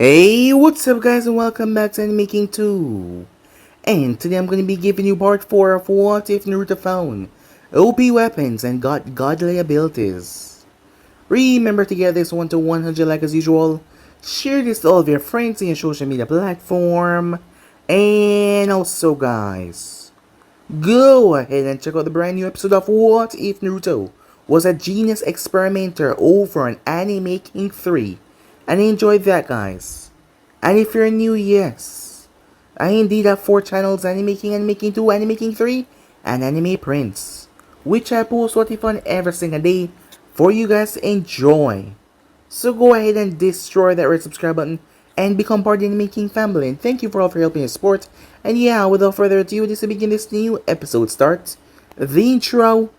Hey, what's up guys and welcome back to Animaking 2. And today I'm going to be giving you part 4 of What If Naruto found OP weapons and got godly abilities. Remember to get this one to 100 like as usual. Share this to all of your friends in your social media platform. And also guys, go ahead and check out the brand new episode of What If Naruto was a genius experimenter over on Animaking 3. And I enjoyed that guys. And if you're new, yes, I indeed have 4 channels, Animaking 2, Animaking 3, and Anime Prince, which I post what if on every single day for you guys to enjoy. So go ahead and destroy that red subscribe button and become part of the Animaking family. And thank you for all for helping your support. And yeah, without further ado, this will begin this new episode start. The intro.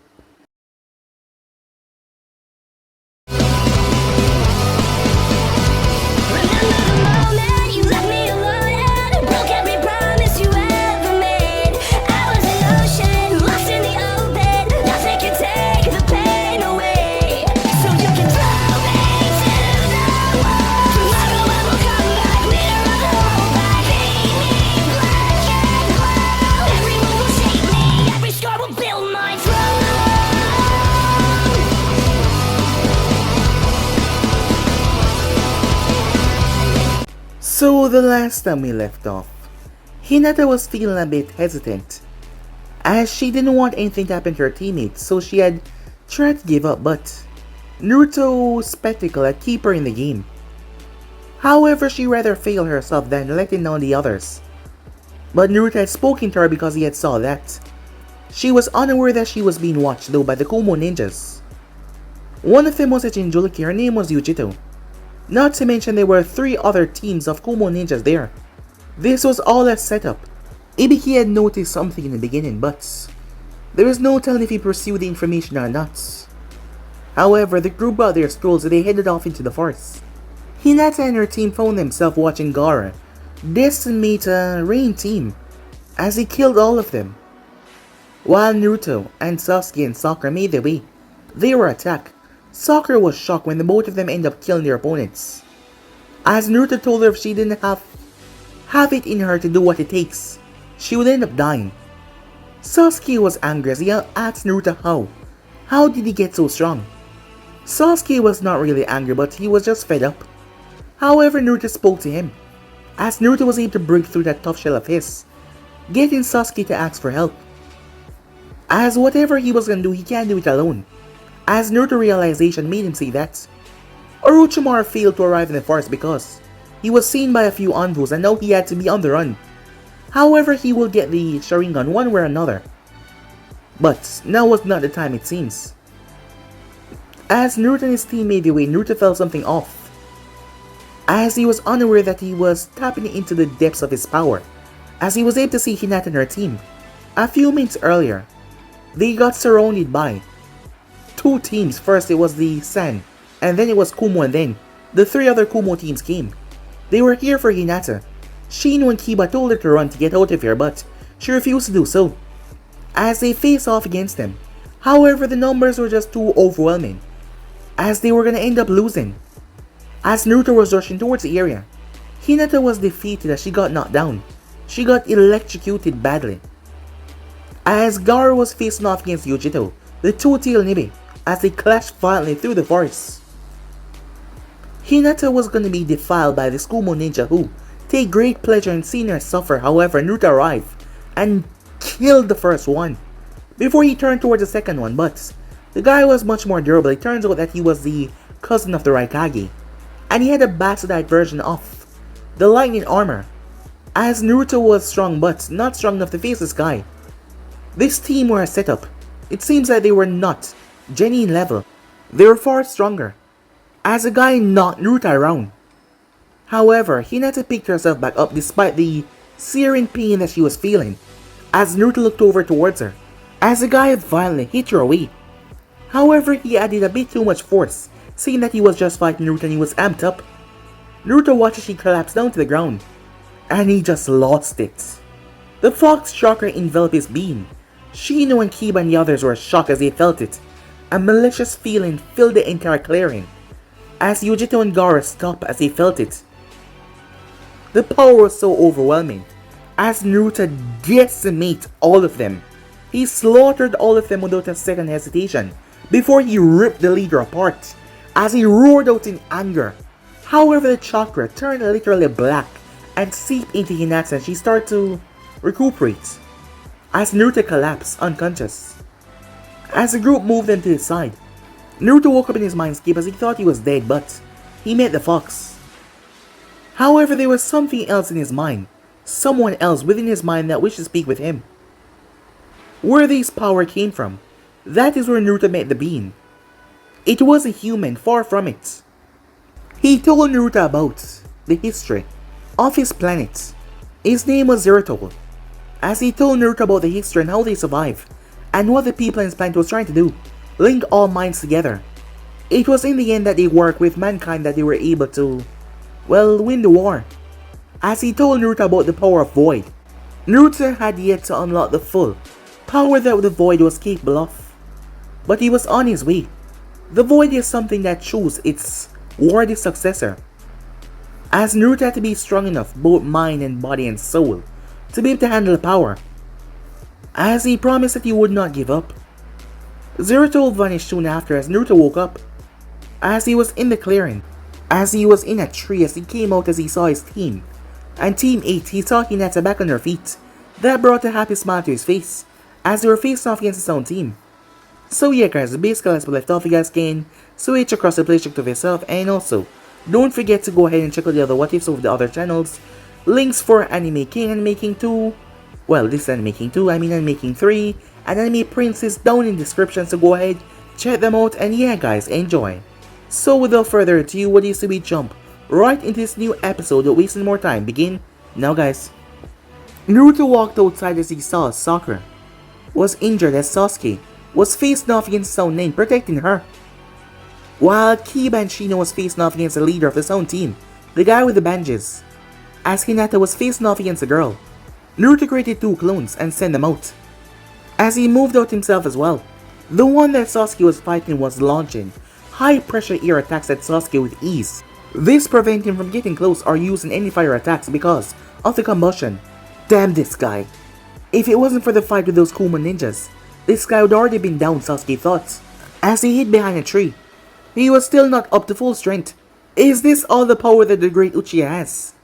So the last time we left off, Hinata was feeling a bit hesitant, as she didn't want anything to happen to her teammates, so she had tried to give up, but Naruto's spectacle had kept her in the game. However, she rather failed herself than letting down the others. But Naruto had spoken to her because he had saw that. She was unaware that she was being watched though by the Kumo ninjas. One of them was a Jinchuriki, her name was Yujito. Not to mention there were 3 other teams of Kumo ninjas there. This was all a setup. Ibiki had noticed something in the beginning, but there was no telling if he pursued the information or not. However, the group brought their scrolls and they headed off into the forest. Hinata and her team found themselves watching Gaara decimate a Rain team as he killed all of them. While Naruto and Sasuke and Sakura made their way, they were attacked. Sakura was shocked when the both of them ended up killing their opponents, as Naruto told her if she didn't have it in her to do what it takes, she would end up dying. Sasuke was angry as he asked Naruto how did he get so strong? Sasuke was not really angry, but he was just fed up. However, Naruto spoke to him, as Naruto was able to break through that tough shell of his, getting Sasuke to ask for help, as whatever he was gonna do he can't do it alone. As Naruto realization made him see that Orochimaru failed to arrive in the forest because he was seen by a few envoys and now he had to be on the run. However, he will get the Sharingan one way or another. But now was not the time it seems. As Naruto and his team made their way, Naruto felt something off, as he was unaware that he was tapping into the depths of his power, as he was able to see Hinata and her team. A few minutes earlier, they got surrounded by 2 teams. First it was the San, and then it was Kumo, and then the 3 other Kumo teams came. They were here for Hinata. Shino and Kiba told her to run to get out of here, but she refused to do so, as they faced off against them. However, the numbers were just too overwhelming, as they were gonna end up losing. As Naruto was rushing towards the area, Hinata was defeated as she got knocked down. She got electrocuted badly. As Gaara was facing off against Yujito, the 2-tailed Nibi, as they clashed violently through the forest. Hinata was going to be defiled by this Kumo ninja who take great pleasure in seeing her suffer. However, Naruto arrived and killed the first one before he turned towards the second one, but the guy was much more durable. It turns out that he was the cousin of the Raikage, and he had a bastardized version of the lightning armor, as Naruto was strong but not strong enough to face this guy. This team were a setup. It seems that they were not genuine level. They were far stronger, as the guy knocked Naruto around. However, Hinata picked herself back up despite the searing pain that she was feeling, as Naruto looked over towards her, as the guy violently hit her away. However, he added a bit too much force, seeing that he was just fighting Naruto and he was amped up. Naruto watched as she collapsed down to the ground, and he just lost it. The fox chakra enveloped his being. Shino and Kiba and the others were shocked as they felt it. A malicious feeling filled the entire clearing, as Yujito and Gaara stopped as they felt it. The power was so overwhelming. As Naruto decimated all of them, he slaughtered all of them without a second hesitation before he ripped the leader apart as he roared out in anger. However, the chakra turned literally black and seeped into Hinata and she started to recuperate as Naruto collapsed unconscious. As the group moved them to his side, Naruto woke up in his mindscape as he thought he was dead, but he met the fox. However, there was something else in his mind, someone else within his mind that wished to speak with him. Where this power came from, that is where Naruto met the being. It was a human, far from it. He told Naruto about the history of his planet. His name was Zertol. As he told Naruto about the history and how they survived, and what the people in his planet was trying to do, link all minds together. It was in the end that they worked with mankind that they were able to, win the war. As he told Naruto about the power of Void, Naruto had yet to unlock the full power that the Void was capable of. But he was on his way. The Void is something that chose its worthy successor. As Naruto had to be strong enough, both mind and body and soul, to be able to handle the power. As he promised that he would not give up. Zertol vanished soon after as Naruto woke up. As he was in the clearing, as he was in a tree as he came out as he saw his team. And Team 8, he saw Hinata back on their feet. That brought a happy smile to his face, as they were facing off against his own team. So yeah guys, basically as we left off, you guys can switch across the playthrough to yourself, and also, don't forget to go ahead and check out the other what ifs of the other channels. Links for Anime King and Making 2, this Anime King 2, Anime King 3, and Anime Princess down in the description, so go ahead, check them out, and yeah guys, enjoy. So without further ado, what is to we jump right into this new episode without wasting more time. Begin now guys. Naruto walked outside as he saw Sakura was injured as Sasuke was facing off against his own name, protecting her. While Kiba and Shino was facing off against the leader of his own team, the guy with the bandages. As Hinata was facing off against a girl, Naruto created 2 clones and sent them out. As he moved out himself as well, the one that Sasuke was fighting was launching high pressure air attacks at Sasuke with ease. This prevented him from getting close or using any fire attacks because of the combustion. Damn this guy. If it wasn't for the fight with those Kuma ninjas, this guy would already been down, Sasuke thought. As he hid behind a tree, he was still not up to full strength. Is this all the power that the great Uchiha has?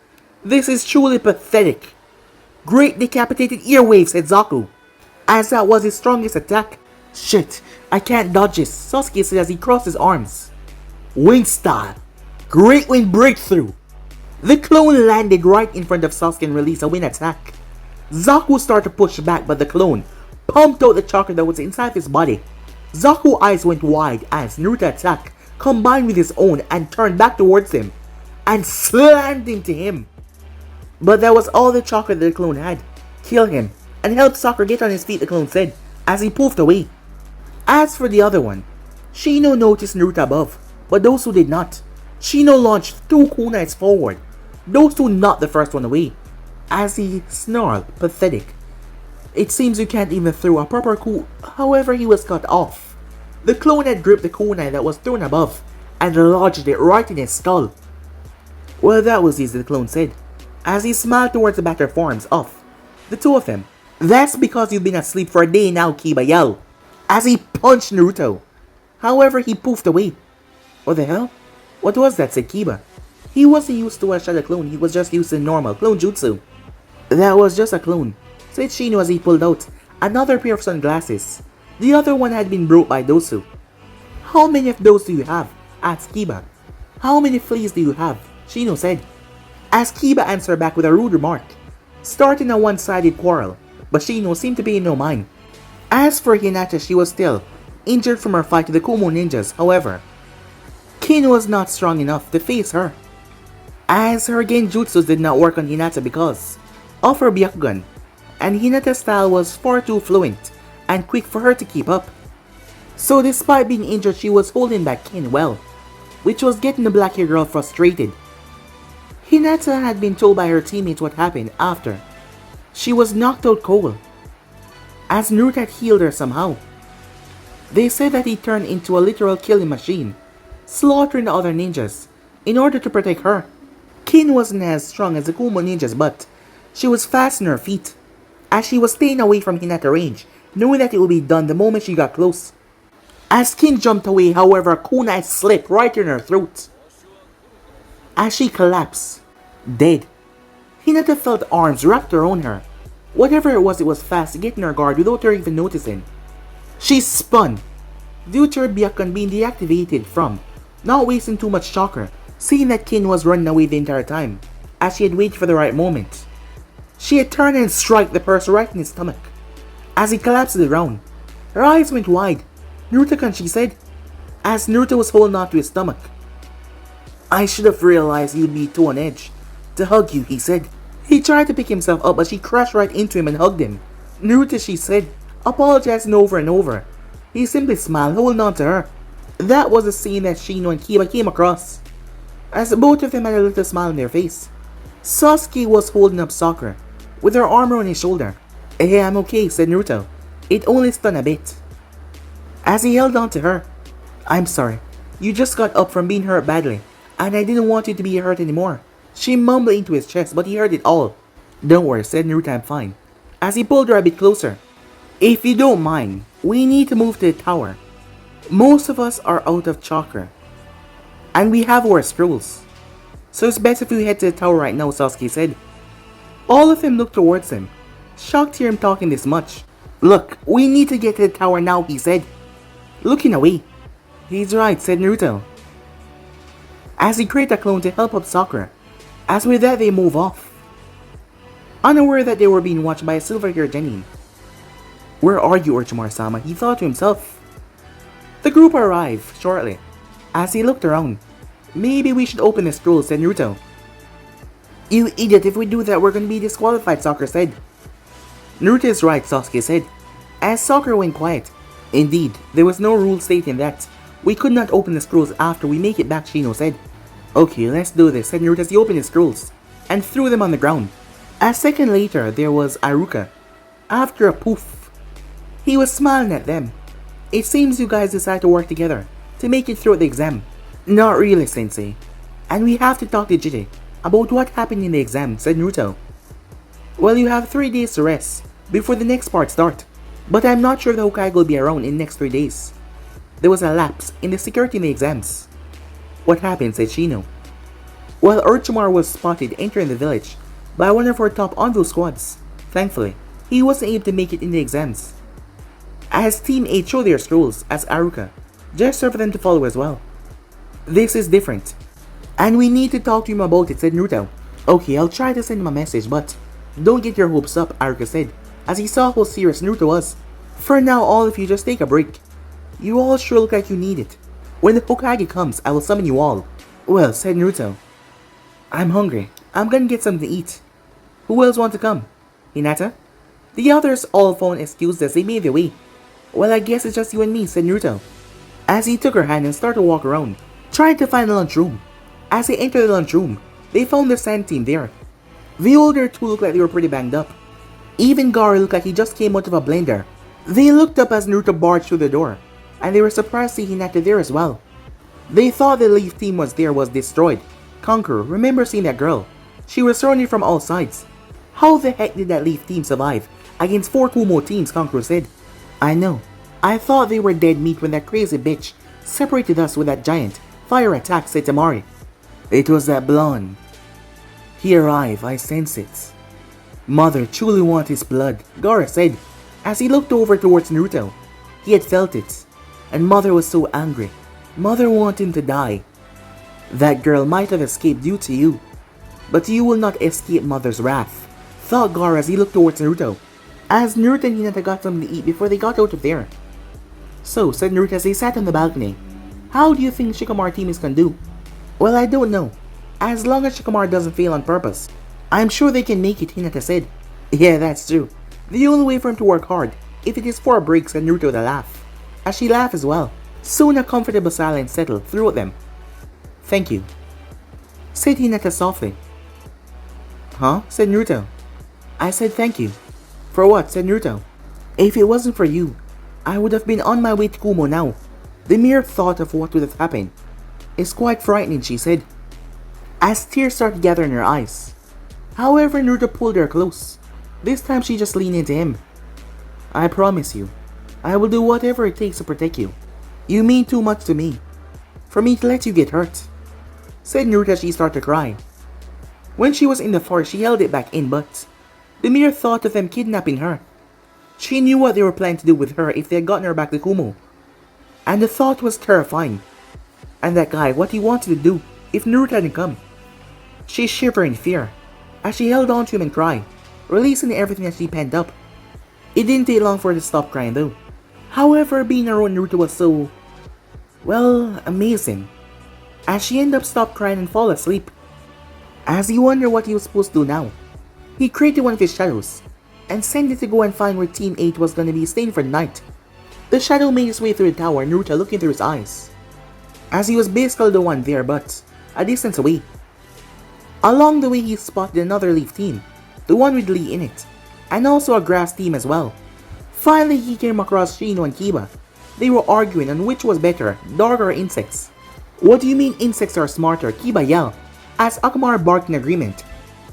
This is truly pathetic. Great decapitated earwaves, said Zaku, as that was his strongest attack. Shit, I can't dodge this, Sasuke said as he crossed his arms. Wind style. Great wind breakthrough. The clone landed right in front of Sasuke and released a wind attack. Zaku started to push back, but the clone pumped out the chakra that was inside his body. Zaku's eyes went wide as Naruto attacked combined with his own and turned back towards him and slammed into him. But that was all the chakra that the clone had. Kill him and help Sakura get on his feet, the clone said as he poofed away. As for the other one, Shino noticed Naruto above, but those who did not. Shino launched 2 kunais forward. Those 2 knocked the first one away. As he snarled, pathetic. It seems you can't even throw a proper coup. However, he was cut off. The clone had gripped the kunai that was thrown above and lodged it right in his skull. Well, that was easy, the clone said, as he smiled towards the battered forms of the 2 of them. That's because you've been asleep for a day now, Kiba yelled, as he punched Naruto. However, he poofed away. What the hell? What was that, said Kiba. He wasn't used to a shadow clone, he was just used to normal clone jutsu. That was just a clone, said Shino as he pulled out another pair of sunglasses. The other one had been brought by Dosu. How many of those do you have? Asked Kiba. How many fleas do you have? Shino said, as Kiba answered back with a rude remark, starting a one-sided quarrel, but Shino seemed to be in no mind. As for Hinata, she was still injured from her fight with the Kumo ninjas. However, Kin was not strong enough to face her, as her genjutsus did not work on Hinata because of her Byakugan, and Hinata's style was far too fluent and quick for her to keep up. So despite being injured, she was holding back Kin well, which was getting the black hair girl frustrated. Hinata had been told by her teammates what happened after she was knocked out cold, as Naruto had healed her somehow. They said that he turned into a literal killing machine, slaughtering the other ninjas in order to protect her. Kin wasn't as strong as the Kumo ninjas, but she was fast on her feet, as she was staying away from Hinata range, knowing that it would be done the moment she got close. As Kin jumped away, however, a kunai slipped right in her throat. As she collapsed, dead, Hinata felt arms wrapped around her. Whatever it was fast getting her guard without her even noticing. She spun, due to her Byakugan being deactivated from not wasting too much chakra, seeing that Kin was running away the entire time, as she had waited for the right moment. She had turned and struck the person right in his stomach. As he collapsed to the ground, her eyes went wide. "Naruto-kun," she said, as Naruto was holding on to his stomach. "I should have realized you'd be too on edge to hug you," he said. He tried to pick himself up, but she crashed right into him and hugged him. "Naruto," she said, apologizing over and over. He simply smiled, holding on to her. That was the scene that Shino and Kiba came across, as both of them had a little smile on their face. Sasuke was holding up Sakura, with her arm around his shoulder. "Hey, I'm okay," said Naruto. "It only stung a bit." As he held on to her. "I'm sorry. You just got up from being hurt badly, and I didn't want you to be hurt anymore." She mumbled into his chest, but he heard it all. "Don't worry," said Naruto, "I'm fine." As he pulled her a bit closer. "If you don't mind, we need to move to the tower. Most of us are out of chakra, and we have our scrolls. So it's best if we head to the tower right now," Sasuke said. All of them looked towards him, shocked to hear him talking this much. "Look, we need to get to the tower now," he said, looking away. "He's right," said Naruto, as he created a clone to help up Sakura. As with that, they move off, unaware that they were being watched by a silver-haired genin. "Where are you, Orochimaru-sama?" he thought to himself. The group arrived shortly. As he looked around, "Maybe we should open the scroll," said Naruto. "You idiot, if we do that, we're gonna be disqualified," Sakura said. "Naruto is right," Sasuke said, as Sakura went quiet. "Indeed, there was no rule stating that we could not open the scrolls after we make it back," Shino said. "Okay, let's do this," said Naruto as he opened the scrolls and threw them on the ground. A second later, there was Iruka. After a poof, he was smiling at them. "It seems you guys decided to work together to make it through the exam." "Not really, Sensei. And we have to talk to Jide about what happened in the exam," said Naruto. "Well, you have 3 days to rest before the next part starts. But I'm not sure the Hokage will be around in the next 3 days. There was a lapse in the security in the exams." "What happened?" said Shino. "Well, Orochimaru was spotted entering the village by one of our top Anbu squads. Thankfully, he wasn't able to make it in the exams." As Team 8 showed their scrolls as Iruka gestured for them to follow as well. "This is different, and we need to talk to him about it," said Naruto. "Okay, I'll try to send him a message, but don't get your hopes up," Iruka said, as he saw how serious Naruto was. "For now, all of you just take a break. You all sure look like you need it. When the Hokage comes, I will summon you all." "Well," said Naruto, "I'm hungry. I'm gonna get something to eat. Who else want to come?" "Hinata?" The others all found excuses as they made their way. "Well, I guess it's just you and me," said Naruto, as he took her hand and started to walk around, trying to find the lunchroom. As they entered the lunchroom, they found the sand team there. The older two looked like they were pretty banged up. Even Gary looked like he just came out of a blender. They looked up as Naruto barged through the door, and they were surprised to see Hinata there as well. They thought the Leaf team was destroyed. Conqueror, remember seeing that girl? She was surrounded from all sides. "How the heck did that Leaf team survive against 4 Kumo teams?" Conqueror said. "I know. I thought they were dead meat when that crazy bitch separated us with that giant fire attack," said Tamari. "It was that blonde. He arrived, I sense it. Mother truly wants his blood," Gaara said, as he looked over towards Naruto. He had felt it, and Mother was so angry. Mother wanted him to die. "That girl might have escaped due to you, but you will not escape Mother's wrath," thought Gaara as he looked towards Naruto, as Naruto and Hinata got something to eat before they got out of there. "So," said Naruto as they sat on the balcony, "how do you think Shikamaru team is gonna do?" "Well, I don't know. As long as Shikamaru doesn't fail on purpose, I'm sure they can make it," Hinata said. "Yeah, that's true. The only way for him to work hard, if it is for a break," said Naruto with a laugh, as she laughed as well. Soon a comfortable silence settled throughout them. "Thank you," said Hinata softly. "Huh?" said Naruto. "I said thank you." "For what?" said Naruto. "If it wasn't for you, I would have been on my way to Kumo now. The mere thought of what would have happened is quite frightening," she said. as tears started gathering in her eyes. However, Naruto pulled her close. This time she just leaned into him. I promise you, I will do whatever it takes to protect you. You mean too much to me, for me to let you get hurt, said Naruto as she started to cry. When she was in the forest, she held it back in, but the mere thought of them kidnapping her. She knew what they were planning to do with her if they had gotten her back to Kumo. And the thought was terrifying. And that guy, what he wanted to do if Naruto hadn't come. She shivered in fear as she held on to him and cried, releasing everything that she pent up. It didn't take long for her to stop crying though. However, being around Naruto was so, well, amazing, as she ended up stopped crying and fall asleep. As he wondered what he was supposed to do now, he created one of his shadows and sent it to go and find where Team 8 was going to be staying for the night. The shadow made its way through the tower, Naruto looking through his eyes, as he was basically the one there but a distance away. Along the way he spotted another Leaf team, the one with Lee in it, and also a Grass team as well. Finally he came across Shino and Kiba. They were arguing on which was better, dog or insects. What do you mean insects are smarter? Kiba yelled, as Akamaru barked in agreement.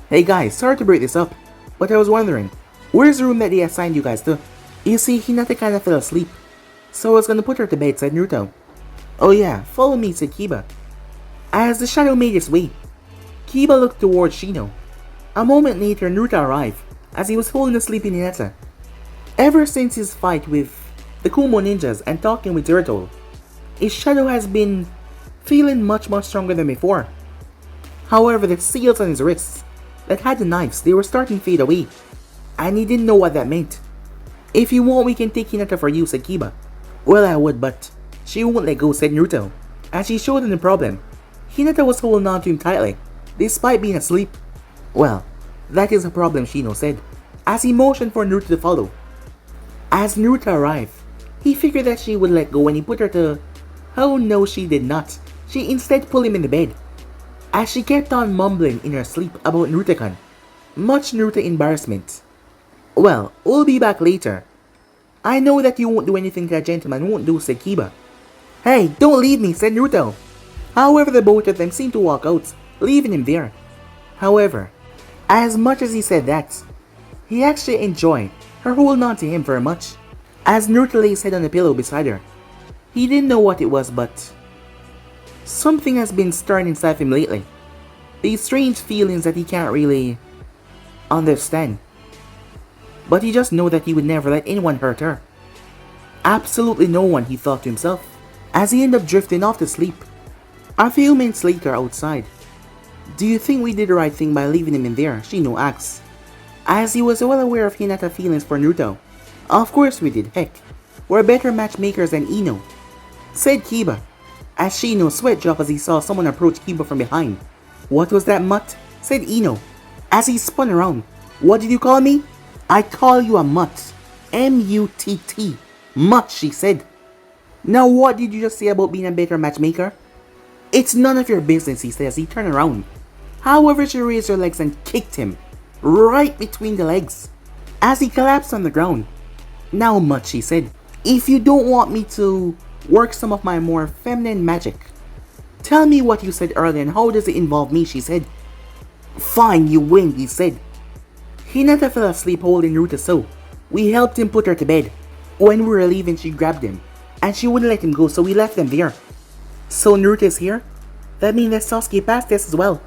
Hey guys, sorry to break this up, but I was wondering, where's the room that they assigned you guys to? You see, Hinata kinda fell asleep, so I was gonna put her to bed, said Naruto. Oh yeah, follow me, said Kiba. As the shadow made its way, Kiba looked towards Shino. A moment later, Naruto arrived, as he was holding a sleeping Hinata. Ever since his fight with the Kumo ninjas and talking with Turtle, his shadow has been feeling much stronger than before. However, the seals on his wrists that had the knives, they were starting to fade away, and he didn't know what that meant. If you want, we can take Hinata for you, said Kiba. Well, I would, but she won't let go, said Naruto. As she showed him the problem, Hinata was holding on to him tightly, despite being asleep. Well, that is a problem, Shino said, as he motioned for Naruto to follow. As Naruto arrived, he figured that she would let go when he put her to... Oh no, she did not. She instead pulled him in the bed, as she kept on mumbling in her sleep about Naruto-kun. Much Naruto embarrassment. Well, we'll be back later. I know that you won't do anything that a gentleman won't do, said Kiba. Hey, don't leave me, said Naruto. However, the both of them seemed to walk out, leaving him there. However, as much as he said that, he actually enjoyed her holding on to him very much, as Naruto lay his head on the pillow beside her. He didn't know what it was, but something has been stirring inside him lately. These strange feelings that he can't really understand. But he just knows that he would never let anyone hurt her. Absolutely no one, he thought to himself, as he ended up drifting off to sleep. A few minutes later outside. Do you think we did the right thing by leaving him in there? Shino asked, as he was well aware of Hinata's feelings for Naruto. Of course we did, heck. We're better matchmakers than Ino, said Kiba, as Shino's sweat dropped as he saw someone approach Kiba from behind. What was that, mutt? Said Ino, as he spun around. What did you call me? I call you a mutt. M-U-T-T. Mutt, she said. Now what did you just say about being a better matchmaker? It's none of your business, he said as he turned around. However, she raised her legs and kicked him right between the legs, as he collapsed on the ground. Now mutt, she said, if you don't want me to work some of my more feminine magic, tell me what you said earlier and how does it involve me, she said. Fine, you win, he said. Hinata fell asleep holding Naruto, so we helped him put her to bed. When we were leaving, she grabbed him, and she wouldn't let him go, so we left them there. So Naruto is here? That means that Sasuke passed this as well.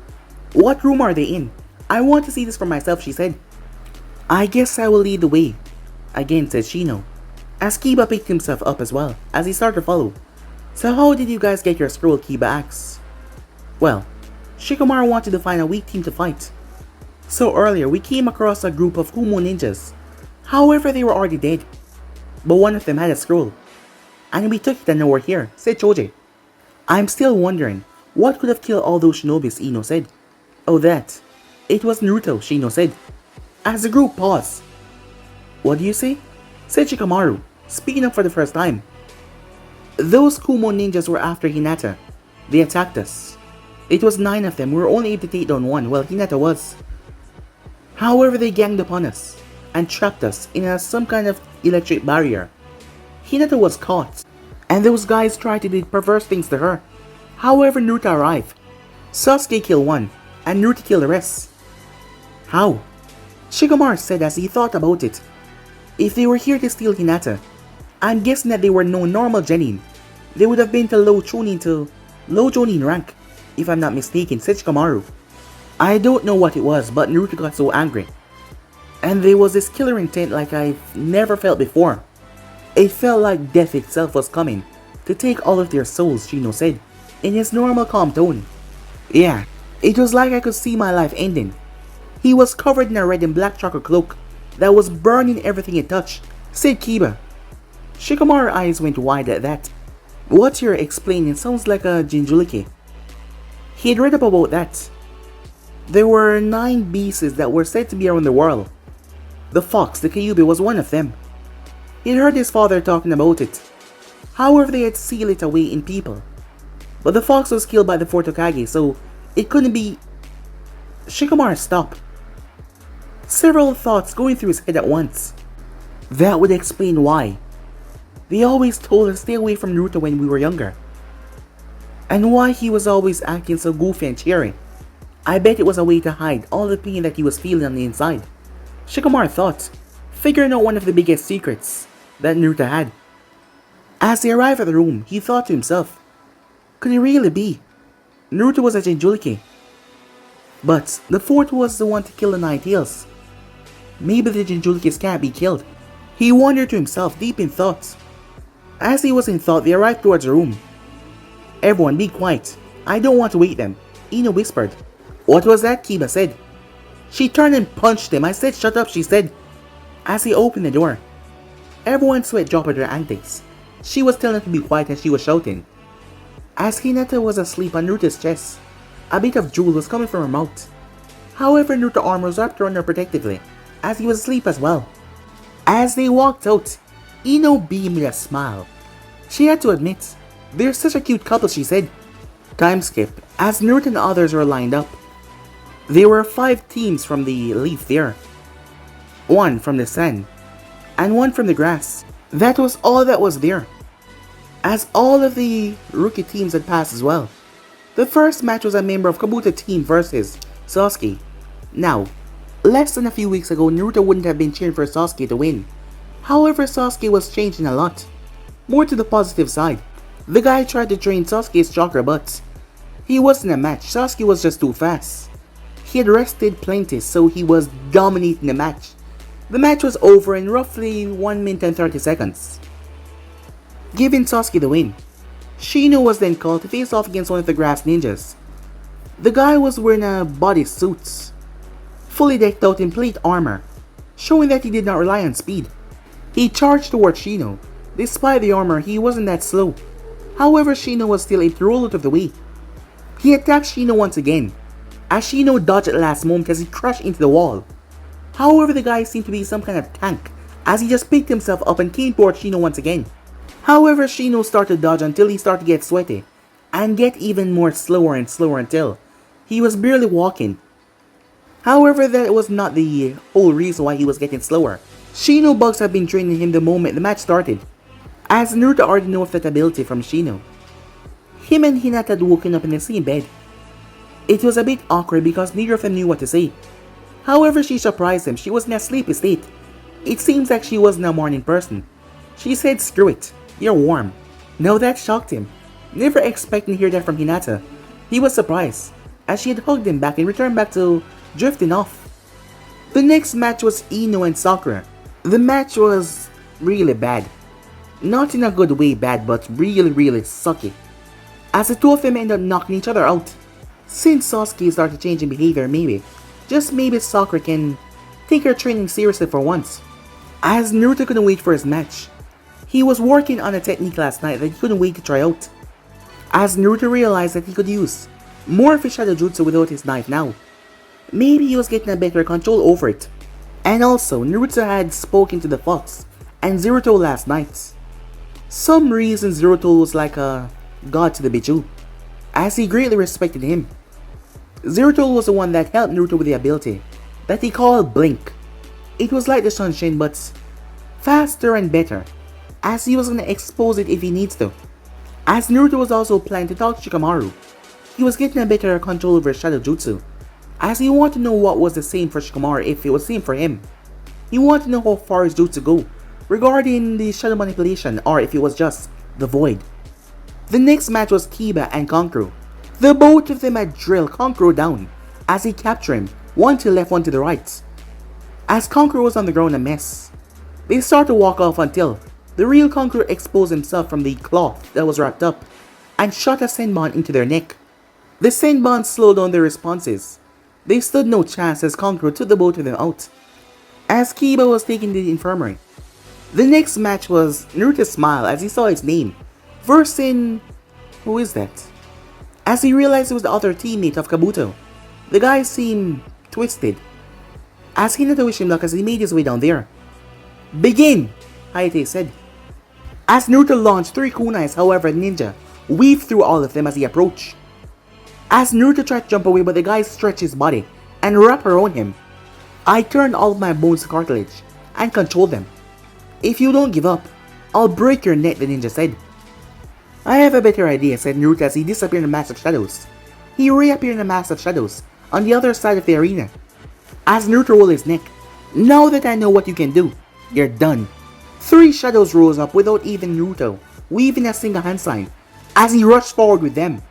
What room are they in? I want to see this for myself, she said. I guess I will lead the way, again said Shino, as Kiba picked himself up as well, as he started to follow. So how did you guys get your scroll, Kiba asked. Well, Shikamaru wanted to find a weak team to fight. So earlier we came across a group of Kumo ninjas. However, they were already dead, but one of them had a scroll, and we took it and now we're here, said Choji. I'm still wondering, what could have killed all those shinobis, Ino said. Oh that, it was Naruto, Shino said, as the group paused. What do you say? Said Shikamaru, speaking up for the first time. Those Kumo ninjas were after Hinata. They attacked us. It was 9 of them, we were only able to take down 1, while Hinata was. However, they ganged upon us and trapped us in some kind of electric barrier. Hinata was caught, and those guys tried to do perverse things to her. However, Naruto arrived, Sasuke killed one, and Naruto killed the rest. How? Shikamaru said as he thought about it. If they were here to steal Hinata, I'm guessing that they were no normal genin. They would have been to low Jonin rank, if I'm not mistaken, said Shikamaru. I don't know what it was, but Naruto got so angry. And there was this killer intent like I've never felt before. It felt like death itself was coming to take all of their souls, Shino said, in his normal calm tone. Yeah, it was like I could see my life ending. He was covered in a red and black chocolate cloak that was burning everything it touched, said Kiba. Shikamaru's eyes went wide at that. What you're explaining sounds like a Jinchuriki. He had read up about that. There were 9 beasts that were said to be around the world. The fox, the Kyuubi, was one of them. He had heard his father talking about it. However, they had sealed it away in people. But the fox was killed by the 4th Hokage, so it couldn't be... Shikamaru stopped. Several thoughts going through his head at once. That would explain why. They always told us to stay away from Naruto when we were younger. And why he was always acting so goofy and cheery. I bet it was a way to hide all the pain that he was feeling on the inside. Shikamaru thought, figuring out one of the biggest secrets that Naruto had. As he arrived at the room, he thought to himself, could it really be? Naruto was a Jinchuriki. But the 4th was the one to kill the 9 tails. Maybe the Jinchurikis can't be killed. He wondered to himself, deep in thought. As he was in thought, they arrived towards the room. Everyone, be quiet. I don't want to wake them, Ino whispered. What was that? Kiba said. She turned and punched him. I said shut up, she said. As he opened the door, everyone's sweat dropped at her ankles. She was telling them to be quiet and she was shouting. As Hinata was asleep on Naruto's chest, a bit of drool was coming from her mouth. However, Naruto's arm was wrapped around her protectively, as he was asleep as well. As they walked out, Ino beamed with a smile. She had to admit, they're such a cute couple, she said. Time skip, as Naruto and others were lined up. There were 5 teams from the leaf there. 1 from the sand, and 1 from the grass. That was all that was there. As all of the rookie teams had passed as well. The first match was a member of Kabuto team versus Sasuke. Now, less than a few weeks ago, Naruto wouldn't have been cheering for Sasuke to win. However, Sasuke was changing a lot. More to the positive side. The guy tried to train Sasuke's chakra, but he wasn't a match. Sasuke was just too fast. He had rested plenty, so he was dominating the match. The match was over in roughly 1 minute and 30 seconds, giving Sasuke the win. Shino was then called to face off against one of the grass ninjas. The guy was wearing a bodysuit, fully decked out in plate armor, showing that he did not rely on speed. He charged towards Shino. Despite the armor, he wasn't that slow. However, Shino was still able to roll out of the way. He attacked Shino once again, as Shino dodged at the last moment as he crashed into the wall. However, the guy seemed to be some kind of tank, as he just picked himself up and came towards Shino once again. However, Shino started to dodge until he started to get sweaty, and get even more slower and slower until he was barely walking. However, that was not the whole reason why he was getting slower. Shino bugs had been training him the moment the match started, as Naruto already knew of that ability from Shino. Him and Hinata had woken up in the same bed. It was a bit awkward because neither of them knew what to say. However, she surprised him. She was in a sleepy state. It seems like she wasn't a morning person. She said, screw it, you're warm. Now that shocked him. Never expecting to hear that from Hinata. He was surprised, as she had hugged him back and returned back to drifting off. The next match was Ino and Sakura. The match was really bad. Not in a good way bad, but really sucky. As the two of them ended up knocking each other out. Since Sasuke started changing behavior, just maybe Sakura can take her training seriously for once. As Naruto couldn't wait for his match. He was working on a technique last night that he couldn't wait to try out. As Naruto realized that he could use more of his shadow jutsu without his knife now. Maybe he was getting a better control over it. And also, Naruto had spoken to the fox and Zeruto last night. Some reason Zeruto was like a god to the Biju, as he greatly respected him. Zeruto was the one that helped Naruto with the ability that he called Blink. It was like the sunshine but faster and better, as he was going to expose it if he needs to. As Naruto was also planning to talk to Shikamaru, He was getting a better control over his shadow jutsu, as he wanted to know what was the same for Shikamaru if it was the same for him. He wanted to know how far his jutsu go, regarding the shadow manipulation or if it was just the void. The next match was Kiba and Kankuro. The both of them had drilled Kankuro down, as he captured him, one to the left, one to the right. As Kankuro was on the ground a mess, they started to walk off until the real Kankuro exposed himself from the cloth that was wrapped up and shot a senbon into their neck. The senbon slowed down their responses. They stood no chance as Kankuro took the both of them out, as Kiba was taken to the infirmary. The next match was Naruto smiled as he saw his name, versing... who is that? As he realized it was the other teammate of Kabuto. The guy seemed twisted, as Hinata wished him luck as he made his way down there. "Begin!" Hayate said. As Naruto launched 3 kunais, however, Ninja weaved through all of them as he approached. As Naruto tried to jump away, but the guy stretched his body and wrapped around him. "I turned all of my bones to cartilage and controlled them. If you don't give up, I'll break your neck," the ninja said. "I have a better idea," said Naruto as he disappeared in a mass of shadows. He reappeared in a mass of shadows on the other side of the arena. As Naruto rolled his neck, "Now that I know what you can do, you're done." 3 shadows rose up without even Naruto weaving a single hand sign as he rushed forward with them.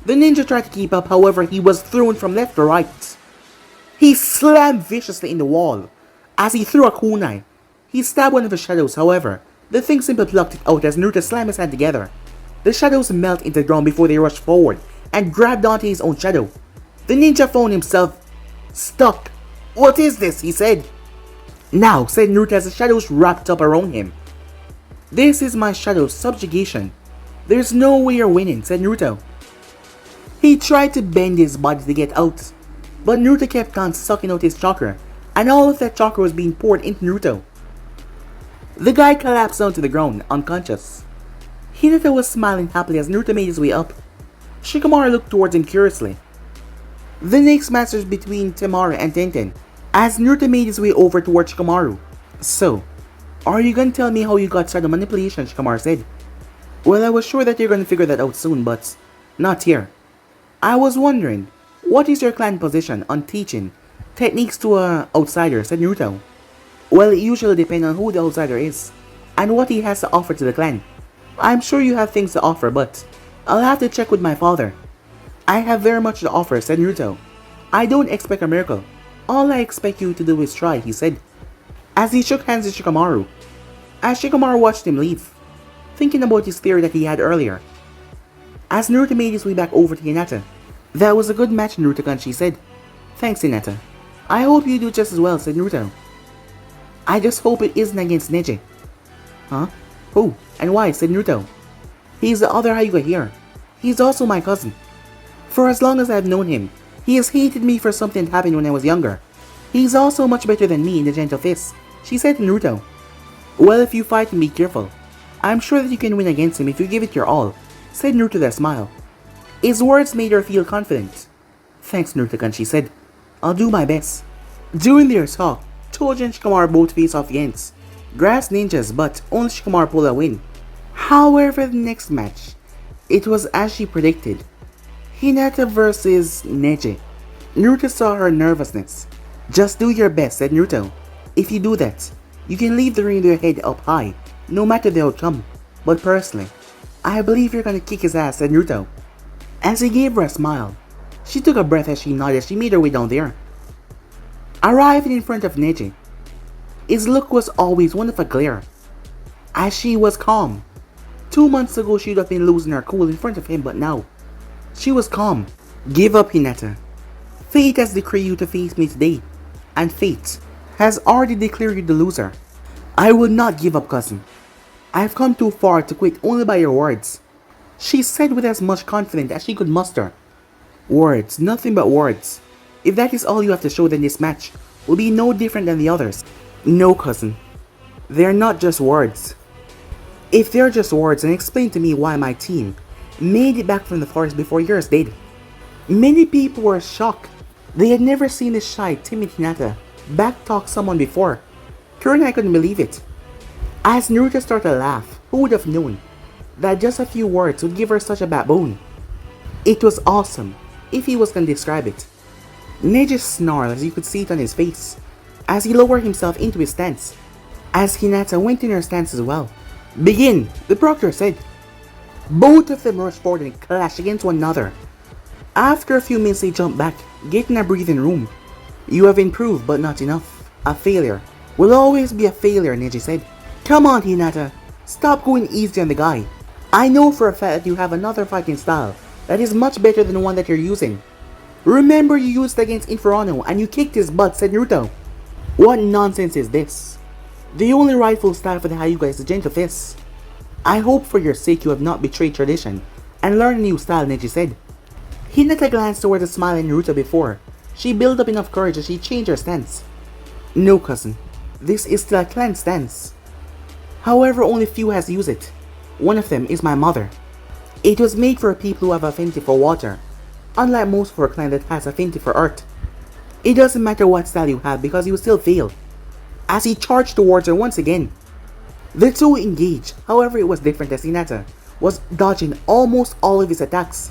The ninja tried to keep up, however he was thrown from left to right. He slammed viciously in the wall as he threw a kunai. He stabbed one of the shadows, however the thing simply plucked it out as Naruto slammed his hand together. The shadows melted into the ground before they rushed forward and grabbed onto his own shadow. The ninja found himself stuck. "What is this?" he said. "Now," said Naruto as the shadows wrapped up around him. "This is my shadow subjugation. There's no way you're winning," said Naruto. He tried to bend his body to get out, but Naruto kept on sucking out his chakra, and all of that chakra was being poured into Naruto. The guy collapsed onto the ground, unconscious. Hinata was smiling happily as Naruto made his way up. Shikamaru looked towards him curiously. The next match was between Temari and Tenten, as Naruto made his way over towards Shikamaru. "So, are you gonna tell me how you got shadow manipulation?" Shikamaru said. "Well, I was sure that you're gonna figure that out soon, but not here. I was wondering, what is your clan position on teaching techniques to a outsider?" said Naruto. "Well, it usually depends on who the outsider is, and what he has to offer to the clan. I'm sure you have things to offer, but I'll have to check with my father." "I have very much to offer," said Naruto. "I don't expect a miracle. All I expect you to do is try," he said, as he shook hands with Shikamaru. As Shikamaru watched him leave, thinking about his theory that he had earlier. As Naruto made his way back over to Hinata. "That was a good match, Naruto-kun," she said. "Thanks, Hinata. I hope you do just as well," said Naruto. "I just hope it isn't against Neji." "Huh? Who? And why?" said Naruto. "He's the other Hyuga here. He's also my cousin. For as long as I've known him, he has hated me for something that happened when I was younger. He's also much better than me in the Gentle Fist," she said to Naruto. "Well, if you fight him, be careful. I'm sure that you can win against him if you give it your all," said Naruto with a smile. His words made her feel confident. "Thanks, Naruto-kun," she said. "I'll do my best." During their talk, Toji and Shikamaru both faced off against grass ninjas, but only Shikamaru pulled a win. However, the next match, it was as she predicted. Hinata versus Neji. Naruto saw her nervousness. "Just do your best," said Naruto. "If you do that, you can leave the ring with your head up high, no matter the outcome. But personally, I believe you're gonna kick his ass," said Naruto. As he gave her a smile, she took a breath as she nodded as she made her way down there. Arriving in front of Neji, his look was always one of a glare, as she was calm. 2 months ago she would have been losing her cool in front of him, but now, she was calm. "Give up, Hinata. Fate has decreed you to face me today, and fate has already declared you the loser." "I will not give up, cousin. I've come too far to quit only by your words," she said with as much confidence as she could muster. "Words, nothing but words. If that is all you have to show, then this match will be no different than the others." "No, cousin. They're not just words. If they're just words, then explain to me why my team made it back from the forest before yours did." Many people were shocked. They had never seen this shy, timid Hinata backtalk someone before. Kurenai couldn't believe it. As Naruto started to laugh, who would have known that just a few words would give her such a backbone? It was awesome, if he was gonna describe it. Neji snarled as you could see it on his face, as he lowered himself into his stance, as Hinata went in her stance as well. Begin, the proctor said. Both of them rushed forward and clashed against one another. After a few minutes they jumped back, getting a breathing room. You have improved, but not enough. A failure will always be a failure, Neji said. Come on, Hinata, stop going easy on the guy. I know for a fact that you have another fighting style that is much better than the one that you're using. Remember you used it against Inferno and you kicked his butt, said Naruto. What nonsense is this? The only rightful style for the Hyuga is the gentle fist. I hope for your sake you have not betrayed tradition and learned a new style, Neji said. Hinata glanced toward the smiling Naruto before she built up enough courage as she changed her stance. No, cousin. This is still a clan stance. However, only few has used it. One of them is my mother. It was made for people who have affinity for water, unlike most of our clan that has affinity for earth. It doesn't matter what style you have because you will still fail. As he charged towards her once again. The two engaged, however it was different as Hinata was dodging almost all of his attacks.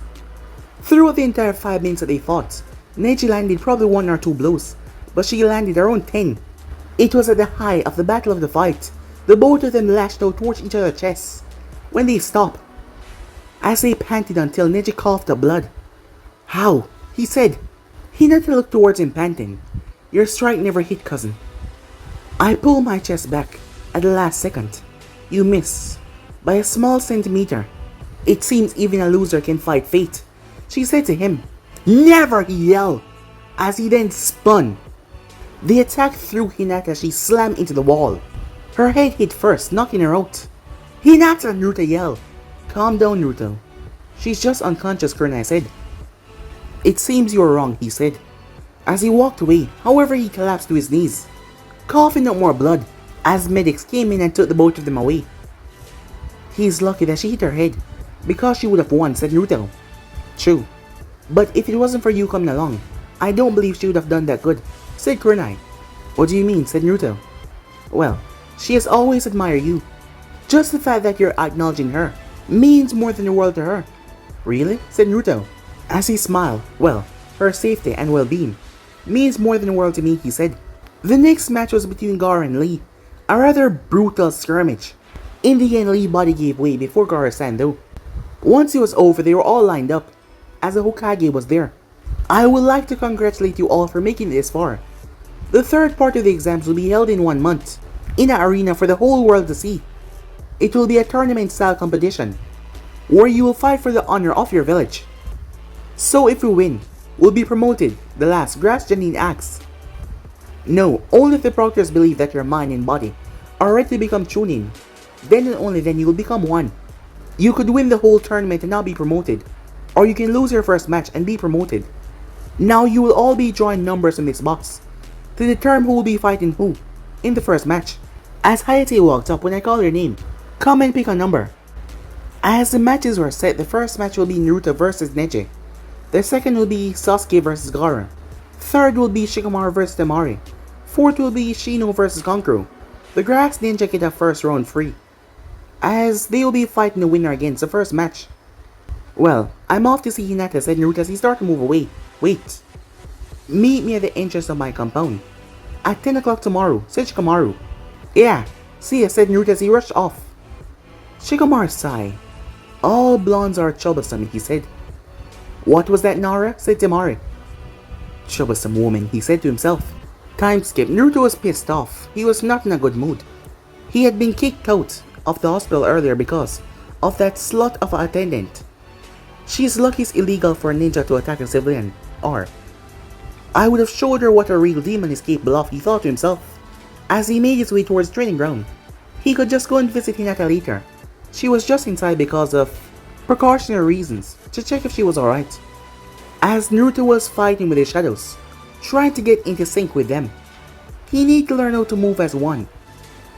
Throughout the entire 5 minutes that they fought, Neji landed probably 1 or 2 blows, but she landed around 10. It was at the height of the battle of the fight. The both of them lashed out towards each other's chests. When they stopped, as they panted until Neji coughed up blood. How? He said. Hinata looked towards him panting. Your strike never hit, cousin. I pulled my chest back at the last second. You miss. By a small centimeter. It seems even a loser can fight fate, she said to him. Never, he yelled, as he then spun. The attack threw Hinata as she slammed into the wall. Her head hit first, knocking her out. Hinata, Naruto yelled. Calm down, Naruto. She's just unconscious, Kurenai said. It seems you were wrong, he said. As he walked away, however he collapsed to his knees, coughing up more blood, as medics came in and took the both of them away. He's lucky that she hit her head, because she would have won, said Naruto. True. But if it wasn't for you coming along, I don't believe she would have done that good, said Kurenai. What do you mean, said Naruto. Well, she has always admired you. Just the fact that you're acknowledging her means more than the world to her. Really? Said Naruto. As he smiled, well, her safety and well-being means more than the world to me, he said. The next match was between Gaara and Lee, a rather brutal skirmish. In the end, Lee's body gave way before Gaara's stand though. Once it was over, they were all lined up, as the Hokage was there. I would like to congratulate you all for making it this far. The third part of the exams will be held in 1 month, in an arena for the whole world to see. It will be a tournament-style competition, where you will fight for the honor of your village. So if we win, we'll be promoted, the last Grass Janine asked. No, only if the proctors believe that your mind and body are ready to become Chunin. Then and only then you will become one. You could win the whole tournament and not be promoted, or you can lose your first match and be promoted. Now you will all be drawing numbers in this box to determine who will be fighting who in the first match. As Hayate walked up when I called her name, come and pick a number. As the matches were set, the first match will be Naruto versus Neji. The second will be Sasuke versus Gaara. Third will be Shikamaru versus Temari. Fourth will be Shino versus Kankuro. The Grass Ninja get a first round free, as they will be fighting the winner against the first match. Well, I'm off to see Hinata, said Naruto as he started to move away. Wait. Meet me at the entrance of my compound at 10 o'clock tomorrow, said Shikamaru. Yeah, see ya, said Naruto as he rushed off. Shikamaru sighed. All blondes are troublesome, he said. What was that, Nara? Said Temari. Troublesome woman, he said to himself. Time skip. Naruto was pissed off. He was not in a good mood. He had been kicked out of the hospital earlier because of that slut of an attendant. She's lucky it's illegal for a ninja to attack a civilian, or I would have showed her what a real demon is capable of, he thought to himself. As he made his way towards training ground, he could just go and visit Hinata later. She was just inside because of precautionary reasons, to check if she was alright. As Naruto was fighting with his shadows, trying to get into sync with them, he needed to learn how to move as one.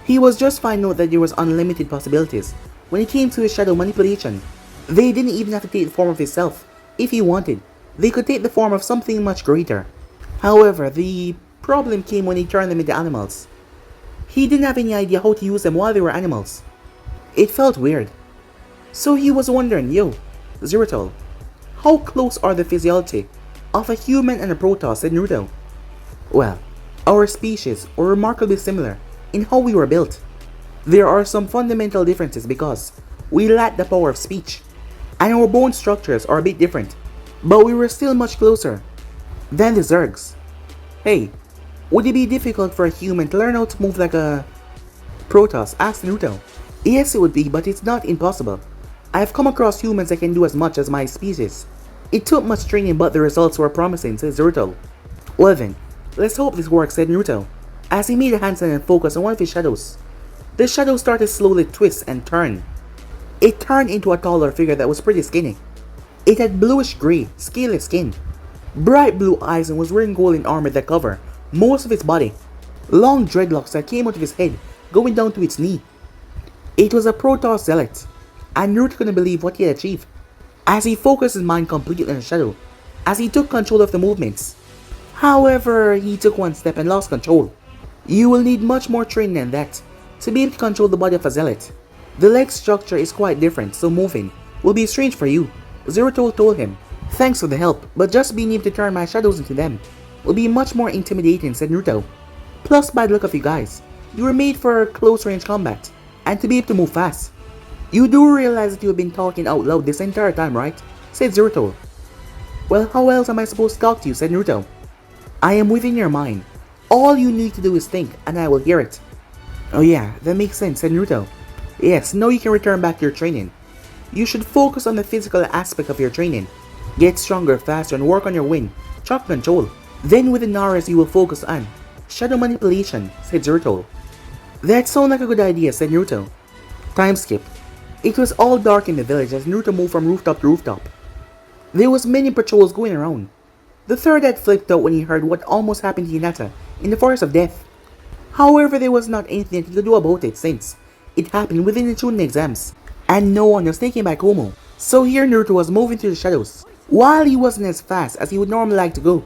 He was just finding out that there was unlimited possibilities when it came to his shadow manipulation. They didn't even have to take the form of himself. If he wanted, they could take the form of something much greater. However, the problem came when he turned them into animals. He didn't have any idea how to use them while they were animals. It felt weird. So he was wondering, yo, Zirotol, How close are the physiology of a human and a Protoss, said Naruto. Well, our species are remarkably similar in how we were built. There are some fundamental differences because we lack the power of speech, and our bone structures are a bit different, but we were still much closer than the Zergs. Hey, would it be difficult for a human to learn how to move like a Protoss? Asked Naruto. Yes, it would be, but it's not impossible. I've come across humans that can do as much as my species. It took much training, but the results were promising, said Naruto. Well then, let's hope this works, said Naruto, as he made a hand sign and focused on one of his shadows. The shadow started slowly to twist and turn. It turned into a taller figure that was pretty skinny. It had bluish-gray, scaleless skin, bright blue eyes, and was wearing golden armor that covered most of its body. Long dreadlocks that came out of his head, going down to its knee. It was a Protoss zealot, and Naruto couldn't believe what he had achieved, as he focused his mind completely on the shadow, as he took control of the movements. However, he took one step and lost control. You will need much more training than that to be able to control the body of a zealot. The leg structure is quite different, so moving will be strange for you, Naruto told him. Thanks for the help, but just being able to turn my shadows into them will be much more intimidating, said Naruto. Plus, by the look of you guys, you were made for close range combat, and to be able to move fast. You do realize that you have been talking out loud this entire time, right? Said Naruto. Well, how else am I supposed to talk to you, said Naruto. I am within your mind. All you need to do is think, and I will hear it. Oh yeah, that makes sense, said Naruto. Yes, now you can return back to your training. You should focus on the physical aspect of your training. Get stronger, faster, and work on your wind, chakra control. Then with the Naras you will focus on shadow manipulation, said Naruto. That sounds like a good idea, said Naruto. Time skip. It was all dark in the village as Naruto moved from rooftop to rooftop. There was many patrols going around. The third had flipped out when he heard what almost happened to Hinata in the Forest of Death. However, there was not anything that he could do about it since it happened within the Chunin exams, and no one was taken by Komo. So here Naruto was moving through the shadows. While he wasn't as fast as he would normally like to go,